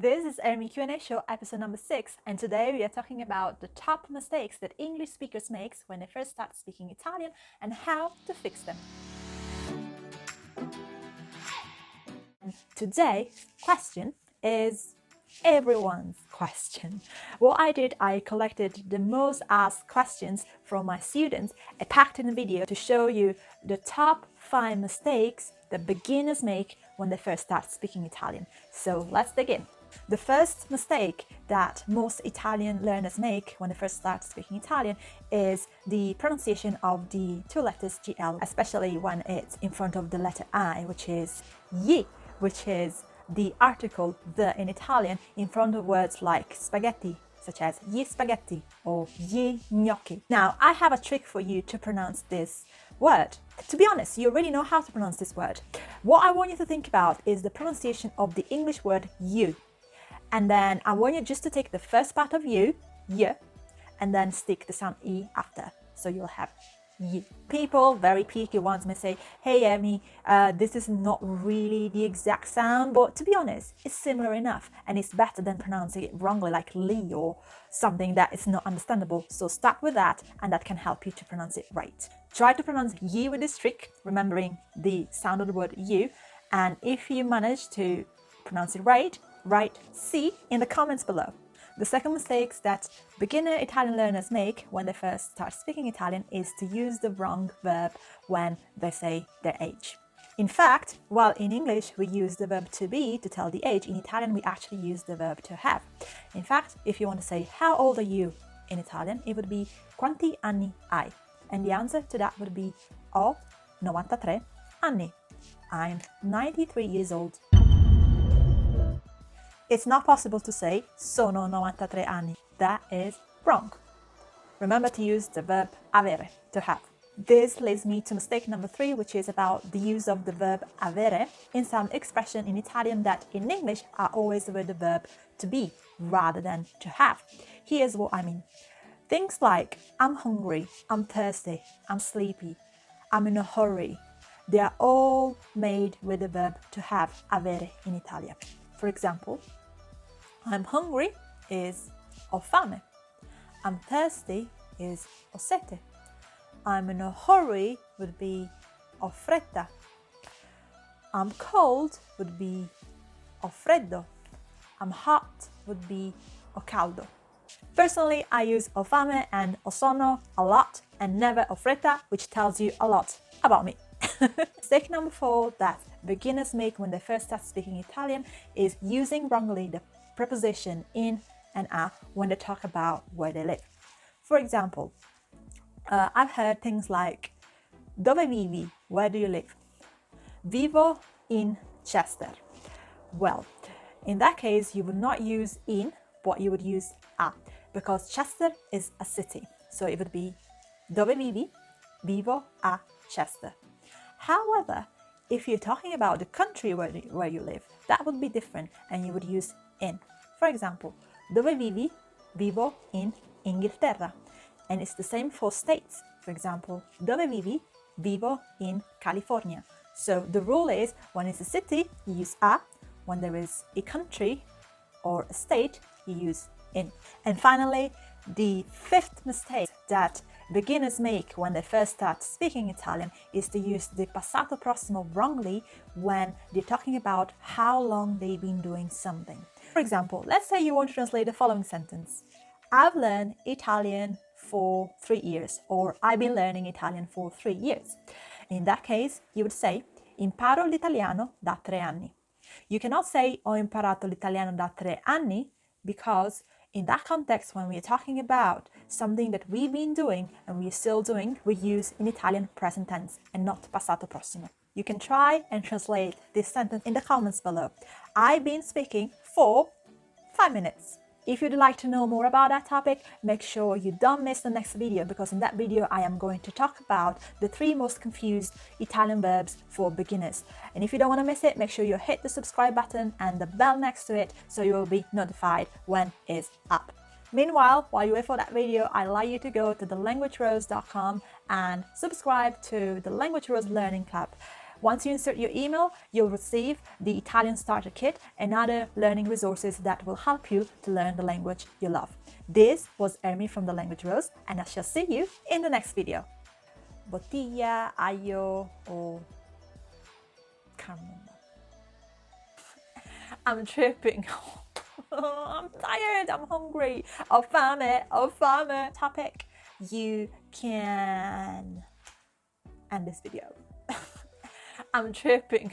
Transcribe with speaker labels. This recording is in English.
Speaker 1: This is Ermy Q&A show episode number 6, and today we are talking about the top mistakes that English speakers make when they first start speaking Italian and how to fix them. Today's question is everyone's question. What I did, I collected the most asked questions from my students. I packed in a video to show you the top 5 mistakes that beginners make when they first start speaking Italian. So let's dig in. The first mistake that most Italian learners make when they first start speaking Italian is the pronunciation of the two letters GL, especially when it's in front of the letter I, which is Y, which is the article the in Italian in front of words like spaghetti, such as gli spaghetti or gli gnocchi. Now, I have a trick for you to pronounce this word. To be honest, you already know how to pronounce this word. What I want you to think about is the pronunciation of the English word you. And then I want you just to take the first part of you, y, and then stick the sound E after. So you'll have y. People, very picky ones, may say, hey Ermy, this is not really the exact sound, but to be honest, it's similar enough and it's better than pronouncing it wrongly like Lee or something that is not understandable. So start with that and that can help you to pronounce it right. Try to pronounce y with this trick, remembering the sound of the word you. And if you manage to pronounce it right, write C in the comments below. The second mistake that beginner Italian learners make when they first start speaking Italian is to use the wrong verb when they say their age. In fact, while in English we use the verb to be to tell the age, in Italian we actually use the verb to have. In fact, if you want to say how old are you in Italian, it would be quanti anni hai? And the answer to that would be ho 93 anni. I'm 93 years old. It's not possible to say sono 93 anni. That is wrong. Remember to use the verb avere, to have. This leads me to mistake number 3, which is about the use of the verb avere in some expression in Italian that in English are always with the verb to be rather than to have. Here's what I mean. Things like I'm hungry, I'm thirsty, I'm sleepy, I'm in a hurry. They are all made with the verb to have, avere in Italian. For example, I'm hungry is ho fame. I'm thirsty is ho sete. I'm in a hurry would be ho fretta. I'm cold would be ho freddo. I'm hot would be ho caldo. Personally, I use ho fame and ho sonno a lot and never ho fretta, which tells you a lot about me. Mistake number 4 that beginners make when they first start speaking Italian is using wrongly the preposition in and a when they talk about where they live. For example, I've heard things like dove vivi? Where do you live? Vivo in Chester. Well, in that case, you would not use in, but you would use a, because Chester is a city. So it would be dove vivi? Vivo a Chester. However, if you're talking about the country where you live, that would be different and you would use in. For example, dove vivi? Vivo in Inghilterra. And it's the same for states. For example, dove vivi? Vivo in California. So the rule is when it's a city, you use a. When there is a country or a state, you use in. And finally, the 5th mistake that beginners make when they first start speaking Italian is to use the passato prossimo wrongly when they're talking about how long they've been doing something. For example, let's say you want to translate the following sentence. I've learned Italian for 3 years, or I've been learning Italian for 3 years. In that case, you would say imparo l'italiano da 3 anni. You cannot say ho imparato l'italiano da 3 anni because in that context, when we're talking about something that we've been doing and we're still doing, we use in Italian present tense and not passato prossimo. You can try and translate this sentence in the comments below. I've been speaking for 5 minutes. If you'd like to know more about that topic, make sure you don't miss the next video, because in that video I am going to talk about the 3 most confused Italian verbs for beginners. And if you don't want to miss it, make sure you hit the subscribe button and the bell next to it so you will be notified when it's up. Meanwhile, while you wait for that video, I'd like you to go to thelanguagerose.com and subscribe to the Language Rose Learning Club, Once you insert your email, you'll receive the Italian Starter Kit and other learning resources that will help you to learn the language you love. This was Ermy from The Language Rose, and I shall see you in the next video. Bottiglia, aglio, or... can't remember. I'm tripping. I'm tired, I'm hungry. Ho fame, ho fame. Topic, you can end this video. I'm tripping.